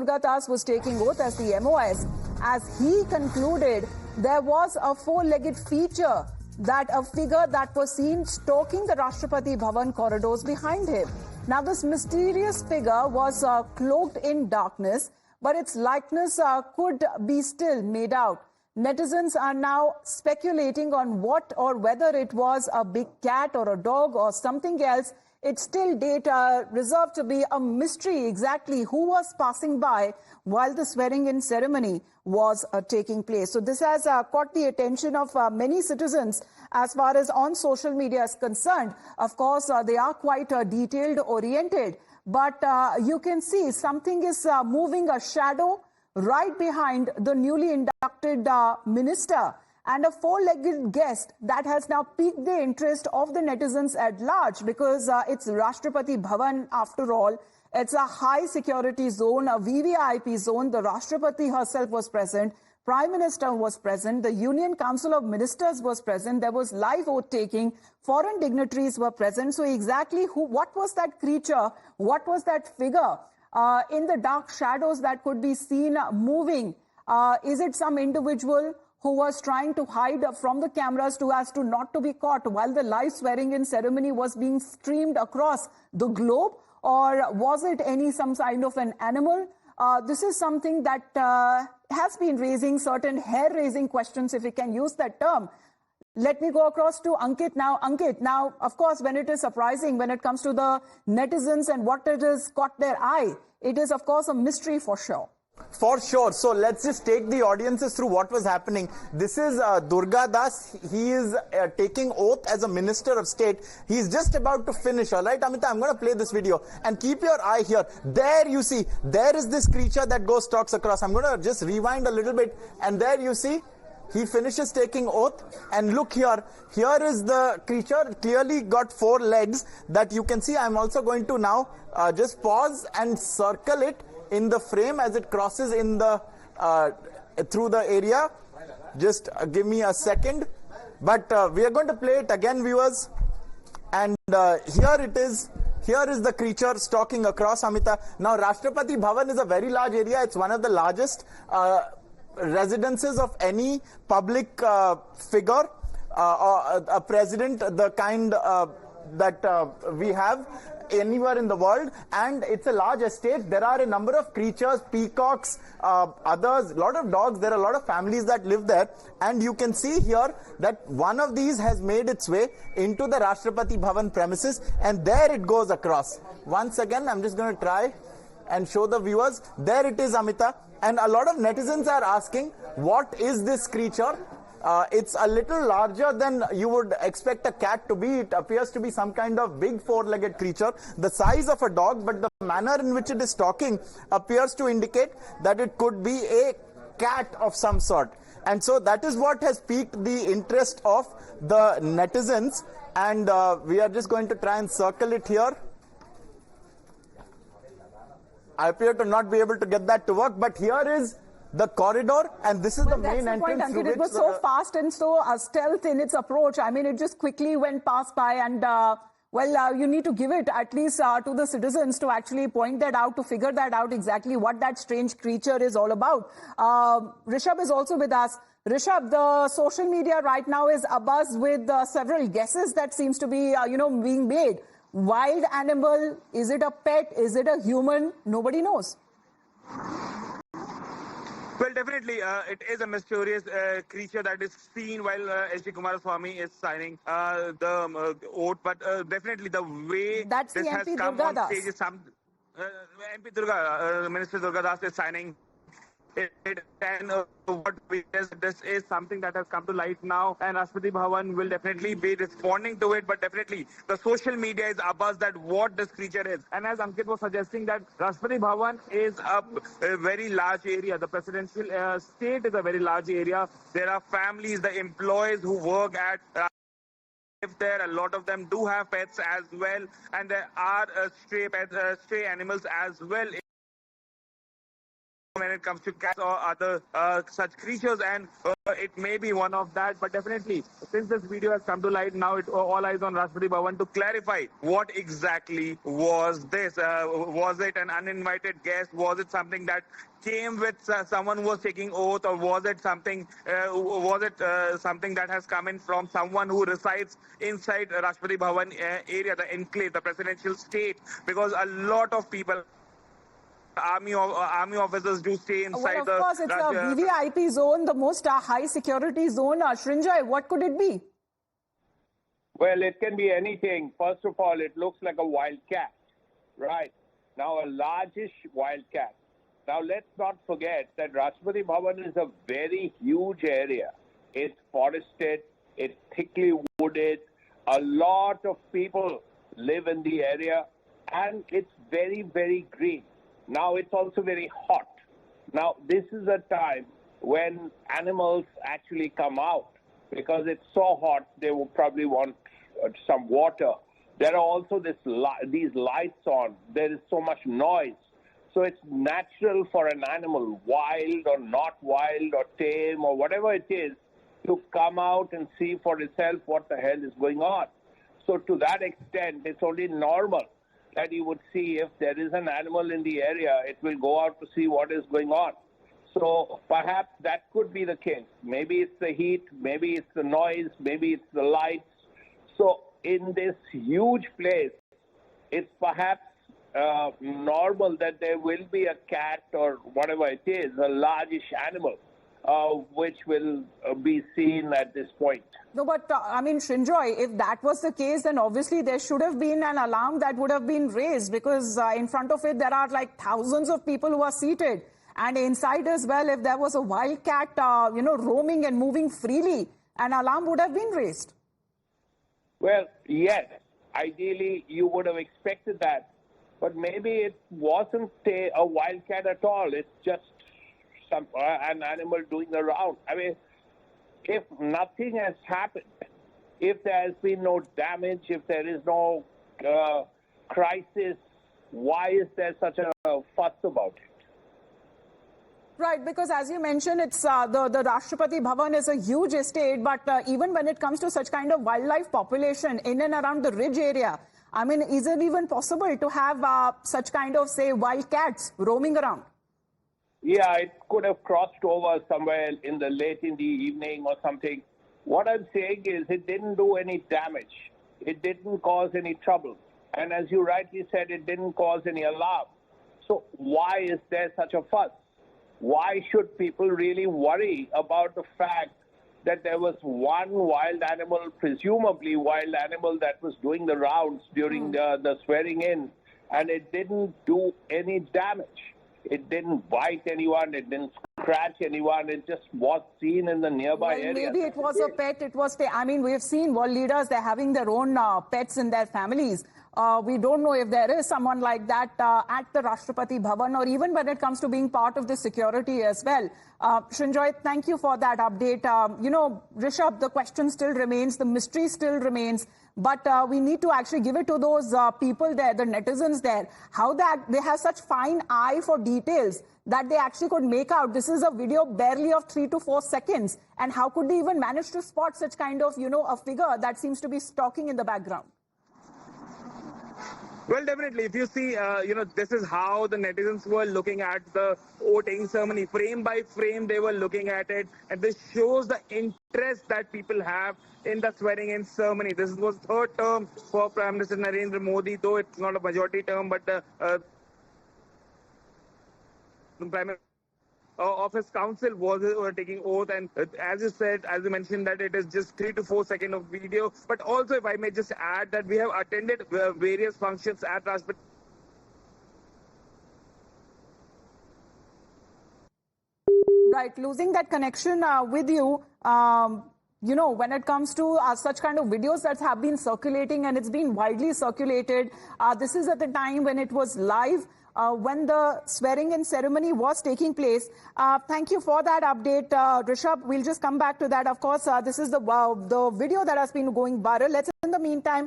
Durga Das was taking oath as the MOS. As he concluded, there was a four-legged feature, that a figure that was seen stalking the Rashtrapati Bhavan corridors behind him. Now, this mysterious figure was cloaked in darkness, but its likeness could be still made out. Netizens are now speculating on what or whether it was a big cat or a dog or something else. It's still reserved to be a mystery exactly who was passing by while the swearing-in ceremony was taking place. So this has caught the attention of many citizens as far as on social media is concerned. Of course, they are quite detailed-oriented, but you can see something is moving, a shadow right behind the newly inducted minister, and a four-legged guest that has now piqued the interest of the netizens at large, because it's Rashtrapati Bhavan after all. It's a high security zone, a VVIP zone. The Rashtrapati herself was present. Prime Minister was present. The Union Council of Ministers was present. There was live vote taking. Foreign dignitaries were present. So exactly what was that creature? What was that figure in the dark shadows that could be seen moving? Is it some individual who was trying to hide from the cameras as to not to be caught while the live swearing-in ceremony was being streamed across the globe? Or was it some kind of an animal? This is something that has been raising certain hair-raising questions, if we can use that term. Let me go across to Ankit now. Ankit, now, of course, when it is surprising, when it comes to the netizens and what it has caught their eye, it is, of course, a mystery for sure. For sure. So let's just take the audiences through what was happening. This is Durga Das. He is taking oath as a Minister of State. He's just about to finish. All right, Amita, I'm going to play this video. And keep your eye here. There you see, there is this creature that stalks across. I'm going to just rewind a little bit. And there you see, he finishes taking oath. And look here. Here is the creature. Clearly got four legs that you can see. I'm also going to now just pause and circle it in the frame as it crosses in the through the area. Just give me a second, but we are going to play it again, viewers. And here it is. Here is the creature stalking across, Amita. Now, Rashtrapati Bhavan is a very large area. It's one of the largest residences of any public figure, a president, the kind that we have anywhere in the world, and it's a large estate. There are a number of creatures, peacocks, others, a lot of dogs. There are a lot of families that live there, and you can see here that one of these has made its way into the Rashtrapati Bhavan premises, and there it goes across. Once again, I'm just going to try and show the viewers. There it is, Amita, and a lot of netizens are asking, what is this creature? It's a little larger than you would expect a cat to be. It appears to be some kind of big four-legged creature, the size of a dog, but the manner in which it is stalking appears to indicate that it could be a cat of some sort. And so that is what has piqued the interest of the netizens. And we are just going to try and circle it here. I appear to not be able to get that to work, but here is the corridor, and this is the main entrance. Ankit, it was so fast and so stealth in its approach. I mean, it just quickly went past by, and you need to give it at least to the citizens to actually point that out, to figure that out exactly what that strange creature is all about. Rishabh is also with us. Rishabh, the social media right now is abuzz with several guesses that seems to be, being made. Wild animal? Is it a pet? Is it a human? Nobody knows. Well, definitely, it is a mysterious creature that is seen while S.D. Kumaraswamy is signing the oath. But definitely, the way that's this has MP come Durga on stage is some MP Durga, Minister Durga Das is signing it, and this is something that has come to light now, and Rashtrapati Bhavan will definitely be responding to it. But definitely, the social media is abuzz that what this creature is. And as Ankit was suggesting, that Rashtrapati Bhavan is a very large area. The presidential state is a very large area. There are families, the employees who work at live there. A lot of them do have pets as well, and there are stray animals as well when it comes to cats or other such creatures, and it may be one of that. But definitely, since this video has come to light, now all eyes on Rashtrapati Bhavan to clarify what exactly was this. Was it an uninvited guest? Was it something that came with someone who was taking oath, or was it something? Something that has come in from someone who resides inside Rashtrapati Bhavan area, the enclave, the presidential state? Because a lot of people, army officers do stay inside. Well, of course, it's a VVIP zone, the most high security zone. Srinjoy, what could it be? Well, it can be anything. First of all, it looks like a wild cat, right? Now, a largish wild cat. Now, let's not forget that Rashtrapati Bhavan is a very huge area. It's forested, it's thickly wooded, a lot of people live in the area, and it's very, very green. Now, it's also very hot. Now, this is a time when animals actually come out because it's so hot, they will probably want some water. There are also these lights on. There is so much noise. So it's natural for an animal, wild or not wild or tame or whatever it is, to come out and see for itself what the hell is going on. So to that extent, it's only normal that you would see if there is an animal in the area, it will go out to see what is going on. So perhaps that could be the case. Maybe it's the heat, maybe it's the noise, maybe it's the lights. So in this huge place, it's perhaps normal that there will be a cat or whatever it is, a largish animal, which will be seen at this point. No, but I mean, Srinjoy, if that was the case, then obviously there should have been an alarm that would have been raised, because in front of it there are like thousands of people who are seated, and inside as well, if there was a wild cat, roaming and moving freely, an alarm would have been raised. Well, yes, ideally you would have expected that. But maybe it wasn't a wildcat at all. It's just an animal doing the round. I mean, if nothing has happened, if there has been no damage, if there is no crisis, why is there such a fuss about it? Right, because as you mentioned, it's the Rashtrapati Bhavan is a huge estate, but even when it comes to such kind of wildlife population in and around the ridge area, I mean, is it even possible to have such kind of, say, wild cats roaming around? Yeah, it could have crossed over somewhere late in the evening or something. What I'm saying is it didn't do any damage. It didn't cause any trouble. And as you rightly said, it didn't cause any alarm. So why is there such a fuss? Why should people really worry about the fact that there was one wild animal, presumably wild animal, that was doing the rounds during the swearing in, and it didn't do any damage? It didn't bite anyone, it didn't scratch anyone, it just was seen in the nearby area. Maybe it was a pet, I mean, we've seen world leaders, they're having their own pets in their families. We don't know if there is someone like that at the Rashtrapati Bhavan, or even when it comes to being part of the security as well. Srinjoy, thank you for that update. Rishabh, the question still remains, the mystery still remains, but we need to actually give it to those people there, the netizens there, how that they have such fine eye for details that they actually could make out. This is a video barely of 3 to 4 seconds. And how could they even manage to spot such kind of, a figure that seems to be stalking in the background? Well, definitely. If you see, this is how the netizens were looking at the voting ceremony. Frame by frame, they were looking at it. And this shows the interest that people have in the swearing-in ceremony. This was third term for Prime Minister Narendra Modi, though it's not a majority term, but the Prime Minister of his council were taking oath, and as you mentioned, that it is just 3 to 4 seconds of video. But also, if I may just add, that we have attended various functions at Rashtrapati. Right, losing that connection with you. When it comes to such kind of videos that have been circulating, and it's been widely circulated, this is at the time when it was live. When the swearing-in ceremony was taking place. Thank you for that update, Rishabh. We'll just come back to that. Of course, this is the video that has been going viral. Let's, in the meantime,